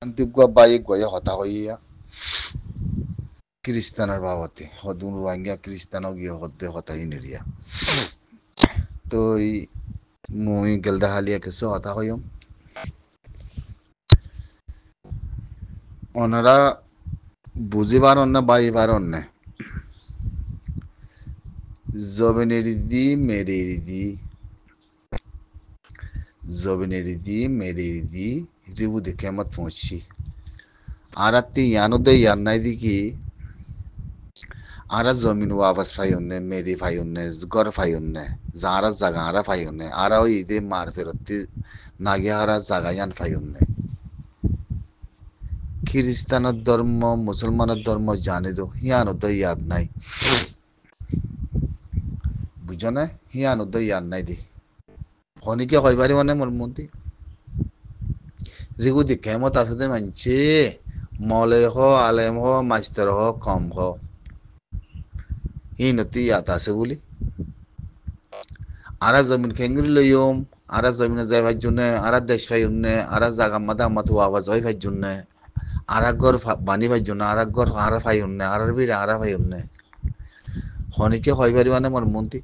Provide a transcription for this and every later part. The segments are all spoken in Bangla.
Antigua bayi goya hota hoya Kristanar babate hodun Rohingya Kristano gyo hodde hota iniria তো এই মুই গেলদা হালিয়া কিছু হতা হইম ওনারা বুঝিবার না বাইবার না জবেনেরিদি মেরেরিদি জবেনেরিদি মেরেরিদি রিবু দেখে আমার পৌঁছছি আর আত্মি ইয়ানোদে ইয়ান নাই দিকি आरा जमीन वापस फायुन्ने मेरी फायुन्ने घर फायुन्ने जारा जागा आरा फायुन्ने आरा इदे मार फेरती नागे आरा जागा यान फायुन्ने ख्रिस्तान धर्म मुसलमान धर्म जाने दो हियानो तो याद नहीं बुझो ना हियानो तो याद नहीं दी होनी क्या कोई बारी वाने मोर मुंती रिगु दिखे मत आसते मंचे मौले हो आलेम हो मास्टर हो कम हो हिनती याद आसे बोली आरा जमीन खेंगरी लयम आरा जमीन जाय भाई जुने आरा देश भाई उन्ने आरा जागा मदा मत आवाज होय भाई जुने आरा घर बानी भाई जुने आरा घर आरा भाई उन्ने आरा भी आरा भाई उन्ने होनी के होय बारी वाने मोर मुंती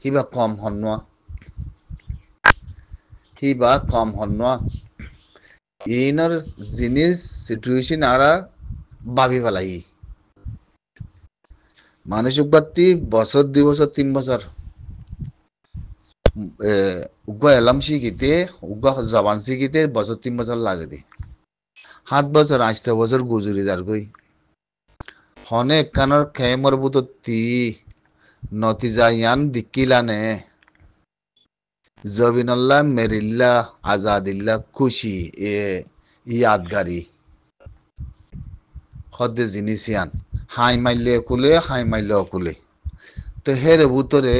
हिबा कम हन्वा हिबा कम हन्वा इनर जिनिस सिचुएशन आरा बाबी वालाई मानसिक बात्ती बसर 2 বছর 3 বছর उग्गा एलम शिखिते उग्गा जबान शिखिते बसर 3 বছর লাগে দি 7 বছর 8 বছর গুজরি যার কই হনে কানর খেমর বুততি নতিজা ইয়ান দিকিলানে জবিনাল্লাহ মেরিল্লা আজাদিল্লাহ খুশি এ ইয়াদগারি হদ্দে জিনিসিয়ান হাই মাইলে কুলে তো হেরে ভুতরে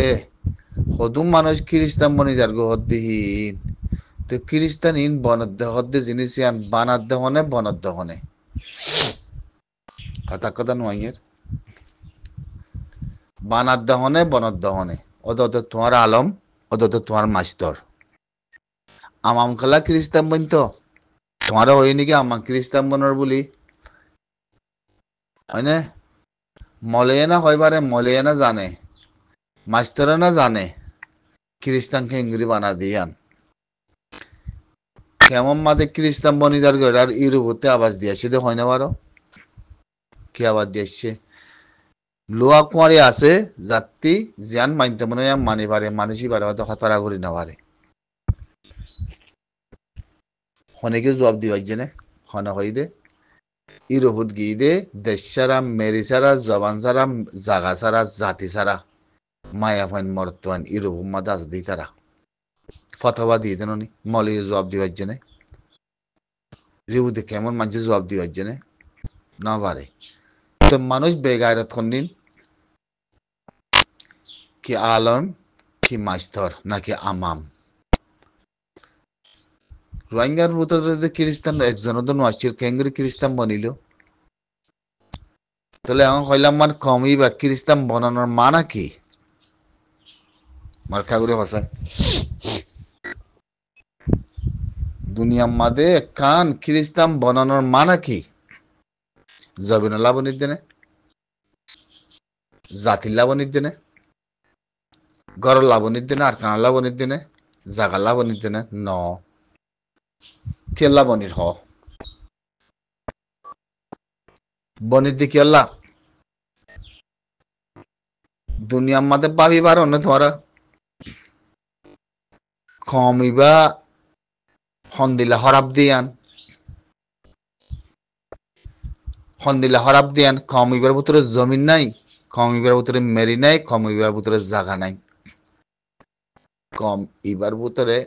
হদুম মানুষ খ্রিস্টান বনি যার গো হদ্দিহীন তো খ্রিস্টান ইন বনদ্দে হদ্দে জিনিসিয়ান বানাদ্দে হনে বনদ্দে হনে কথা নয় বানাদ্দে হনে বনদ্দে হনে অদত তোমার আলম অদত তোমার মাস্টার আমাম খালা খ্রিস্টান বনত তোমার হয় নাকি আমাক খ্রিস্টান বনর বলি হয় না মলেনা হইবারে মলেনা জানে মাস্টার না জানে খ্রিস্টানকে ইংরি বানা দিয়ান কেমন মাদে খ্রিস্টান বনি যার আর ইউরোপতে আবাস দিয়েছে দে হয় না বারো কি আবাস দিয়েছে লোয়া কুয়ারি আছে যাত্রী জিয়ান মানতে মনে মানি পারে মানুষই পারে হয়তো হতারা করি না পারে অনেকে জবাব দিবাই জেনে হনা হই দে ইউরোপত গিয়ে দে দেশ সারা মেরি সারা জবান সারা জাগা সারা জাতি সারা মায়া ফাইন মর্তমান ইউরোপ মাদা আছে দিই তারা ফতোয়া দিয়ে দেন উনি মৌলিক জবাব দিবার জেনে রিবুতে কেমন মানুষের জবাব দিবার জেনে না পারে তো মানুষ বেগায়রত খন্দিন কি আলম কি মাস্টার নাকি আমাম রোহিঙ্গার ভিতরে খ্রিস্টান একজনও তো নয় কেঙ্গুরি খ্রিস্টান বনিল তাহলে এখন কইলাম মান কমই বা খ্রিস্টান বনানোর মানা কি মার্কা করে ভাষায় দুনিয়ার মাদে কান খ্রিস্টান বনানোর মানা কি জবিনুল্লাহ বনির দেনে জাতিল্লাহ বনির দেনে গরল্লাহ বনির দেনে আর কানাল্লাহ বনির দেনে জাগাল্লাহ বনির দেনে ন কেল্লা বনির হ বনির দি কেল্লা দুনিয়ার মাদে পাবি পারো না তোমারা কমিবা হন্দিলা হরাব দিয়ান কমিবার ভিতরে জমিন নাই কমিবার ভিতরে মেরি নাই কমিবার ভিতরে জাগা নাই কম ইবার ভিতরে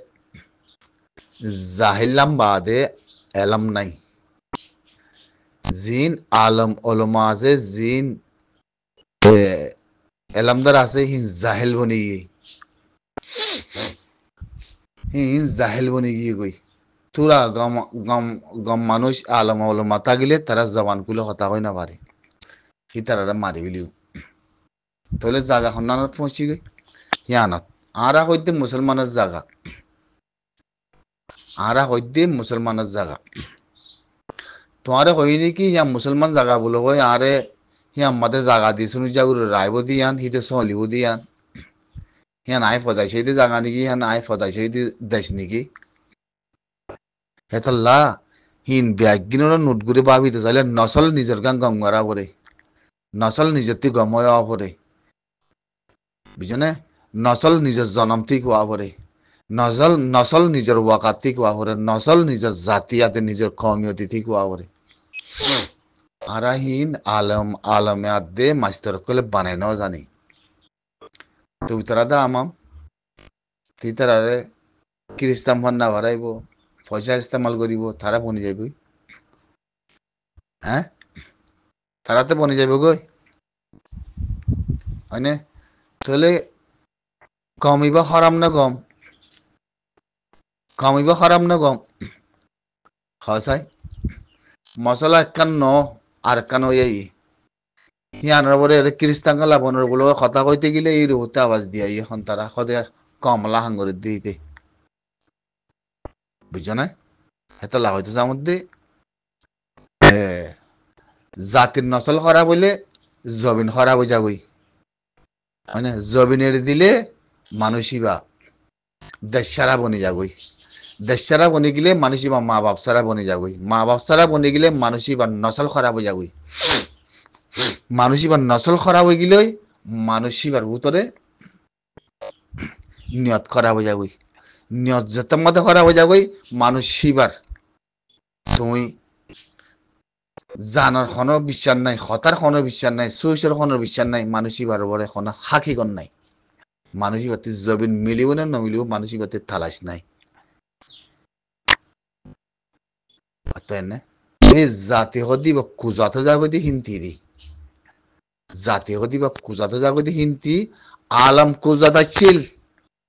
জাহিলাম বাদে এলম নাই জিন আলম ওলমা আছে জিন এলমদার আছে হিন জাহেল বনি গিয়ে গই তোরা গম গম গম মানুষ আলম ওলমা তাগিলে তারা জবান কুলে হতা হয় না পারে কি তারা মারি বিলিও তাহলে জাগা খন্নানত পৌঁছি গই হিয়ানত আরা হইতে মুসলমানের জাগা আরা হইতে মুসলমানের জায়গা তোমারে হইনি কি ইয়া মুসলমান জায়গা বলো হয় আরে হিয়া মাতে জায়গা দি শুনি যাগুর রাইব দিয়ান হিতে সলিব দিয়ান হিয়া নাই ফদাই সেইতে জায়গা নাকি হিয়া নাই ফদাই সেইতে দেশ নাকি হেতাল্লা হিন ব্যাগিনোর নোট করে ভাবিতে চাইলে নসল নিজের গান গম করা পরে নসল নিজের তি গময় হওয়া পরে বুঝনে নসল নিজের জনম ঠিক হওয়া পরে নসল নিজের ওয়াকাত ঠিক হওয়া পরে নসল নিজের জাতিয়াতে নিজের কমিয়তি ঠিক হওয়া পরে আরাহীন আলমে আদে মাস্টার কলে বানাই ন জানি তো উতরা দা আমাম তিতারে খ্রিস্টান ভান্না বাড়াইব পয়সা ইস্তেমাল করিব তারা বনি যাইব হ্যাঁ তারাতে বনি যাইব গই হয়নে তাহলে কমিবা হারাম না কমিবা হারাম না গম হসাই মশলা একখান ন আর একখান হইয়াই ইয়ানোর পরে খ্রিস্টান লাবনের গুলো কথা কইতে গেলে এই রুহতে আওয়াজ দিয়া এখন তারা সদে কমলা হাঙ্গরের দিতে বুঝছো না এত লাভ হইতেছে আমার জাতির নসল খারাপ হইলে জবিন খারাপ হয়ে যাবই মানে জবিনের দিলে মানুষই বা দেশ সারা বনে যাবই দেশ সারা বনে গেলে মানুষই বা মা বাপ সারা বনে যাবই মা বাপ সারা বনে গেলে মানুষই বা নসল খারাপ হয়ে যাবই মানুষই বা নসল খারাপ হয়ে গেলে মানুষই বার ভিতরে নিয়ত খারাপ হয়ে যাবই নিয়ত যেতে মতো খারাপ হয়ে যাবই মানুষই বার তুমি জানার কোনো বিশ্বাস নাই হতার কোনো বিশ্বাস নাই সুইসের কোনো বিশ্বাস নাই মানুষই বার বড় কোনো হাকিগন নাই মানুষই বাতি জবিন মিলিব না নমিলিব মানুষই বাতি তালাশ নাই এই জাতি হদি বা কুজাত যাবে দি হিন্তিরি জাতি হদি বা কুজাত যাবে দি হিন্তি আলম কুজাত ছিল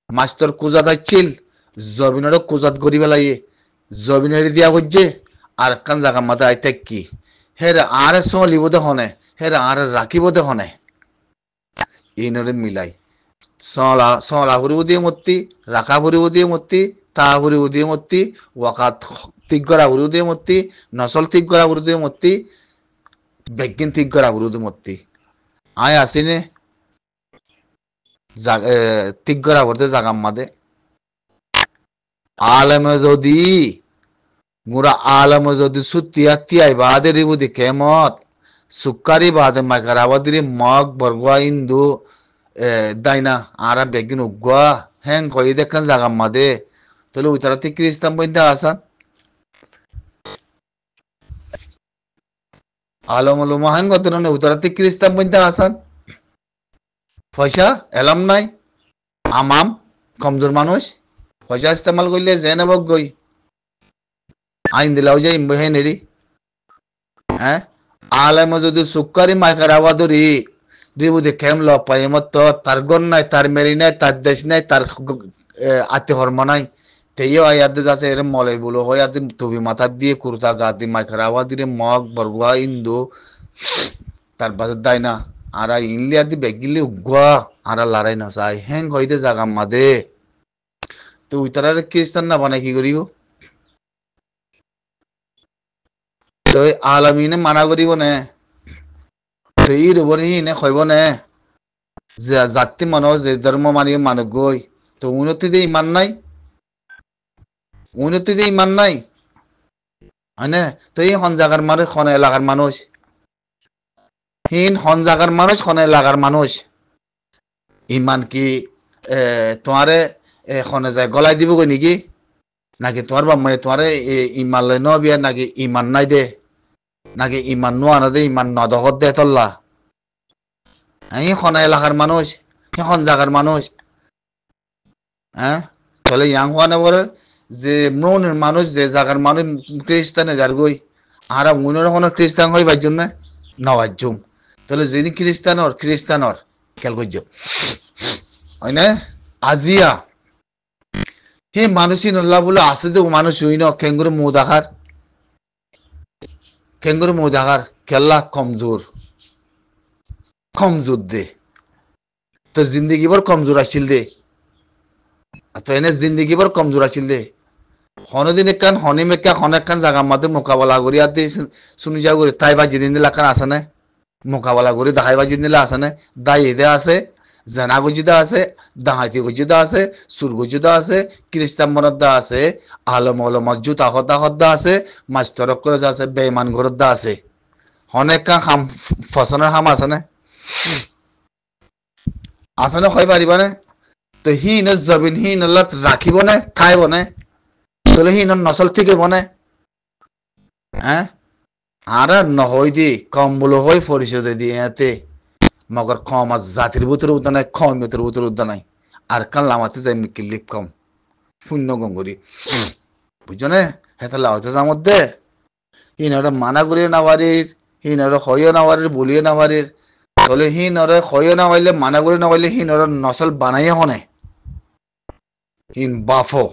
মাস্টার কুজাত ছিল জবিনের কুজাত করি পেলাইয়ে জবিনের দিয়া হচ্ছে আর কান জায়গা মাথা আইতে কি হের আর চলিব দেখনে হের আর রাখিব দেখনে ইনরে মিলাই চলা ফুরিব দিয়ে মূর্তি রাখা ফুরিব দিয়ে মূর্তি তা ফুরিব দিয়ে মূর্তি ওয়াকাত ঠিক করা ফুরিব দিয়ে মূর্তি নসল ঠিক করা ফুরিব দিয়ে মূর্তি বেগিন ঠিক করা ফুরিব দিয়ে মূর্তি আয় আসিনে ঠিক করা ফুরতে জাগাম মাদে আলমে যদি মুরা আলম যদি সুতিয়া তিয়াই বাদে রিবুদি কেমত সুকারি বাদে মাইকারাবাদিরি মগ বরগুয়া ইন্দু দাইনা আরা বেগিন উগুয়া হেং কই দেখান জাগাম মাদে তাহলে উতারাতে খ্রিস্টান বইতে আসান আলম আলম হেং কত না উতারাতে খ্রিস্টান বইতে আসান পয়সা এলাম নাই আমাম কমজোর মানুষ পয়সা ইস্তেমাল করলে জেনে বক গই আইন দিলাও যে হে নেরি হ্যাঁ আলেম যদি সুকারি মাইকার আওয়াদরি দুই বুধে খেম ল পাইমত তার গন নাই তার মেরি নাই তার দেশ নাই তার আত্মীয় হর্ম নাই তেইও আয়াদে যাচ্ছে এর মলাই বলো হয় আদি টুপি মাথা দিয়ে কুর্তা গা দি মাইকার আওয়াদিরে মগ বরগুয়া ইন্দু তার বাজার দায় না আরা ইনলি আদি বেগিলি উগুয়া আরা লড়াই না চাই হ্যাং হইতে জাগাম মাদে তো ওই তারা খ্রিস্টান না বানাই কি করিব তো আলমিনে মানা করিব নে তো ই রবরি নে কইব নে যে জাতি মানুষ যে ধর্ম মানিব মানুষ গই তো উন্নতিতে ইমান নাই উন্নতিতে ইমান নাই হয়নে তো এই হন জায়গার মানুষ খন এলাকার মানুষ হিন হন জায়গার মানুষ খন এলাকার মানুষ ইমান কি তোমারে এখনে যায় গলাই দিব গই নাকি নাকি তোমার বাম্মাই তোমারে ইমান লয় ন বিয়ার নাকি ইমান নাই দে নাকি ইমান নোয়া না দে ইমান নদগত দে তল্লা এখন এলাকার মানুষ এখন জায়গার মানুষ হ্যাঁ তাহলে ইয়াং হওয়া নেবর যে মনের মানুষ যে জায়গার মানুষ খ্রিস্টানে যার গই আর মনের কোনো খ্রিস্টান হইবার জন্য নবাজুম তাহলে যিনি খ্রিস্টানর খেয়াল করছ হয় না আজিয়া হে মানুষই নল্লা বলে আসে তো মানুষ হই ন খেঙ্গুর মৌ দেখার খেলা কমজোর দে তো জিন্দগি ভর কমজোর আসিল দে তো এনে জিন্দগি ভর কমজোর আসিল দে হনদিন একখান হনি মেকা হনেকখান জায়গার মধ্যে মোকাবেলা করি আর শুনি যা করি তাই বা জিদিন দিলে একখান আছে না মোকাবেলা করি দাহাই বা জিদিন দিলে আছে না দাই এদে আছে জানা গুজিদা আছে দাহাইতি গুজিদা আছে সুর গুজিদা আছে খ্রিস্টান মরদ্দা আছে আলম আলমত জুতা হদ্দা হদ্দা আছে মাছ তরক করে আছে বেমান ঘরদ্দা আছে অনেকখান খাম ফসনের খাম আছে না আছে না হয় পারিবা নে তো হিন জবিন হিন রাখিব নে খাইব নে তাহলে হিন নসল থেকে বনে হ্যাঁ আর নহই দি কম বলো হই পরিশোধ দিয়ে এতে মগর কম আর জাতির ভিতরে উদ্যান নাই কমের ভিতরে উদ্যান নাই আর কান লামাতে যাই মিকিলিপ কম শূন্য গঙ্গুরি বুঝছো নে হেতে লাওতে যার মধ্যে হিনরে মানা করিয়ে না পারির হিনরে হইও না পারির বলিও না পারির তাহলে হিনরে হইও না হইলে মানা করি না হইলে হিনরে নসল বানাইয়ে হনে হিন বাফো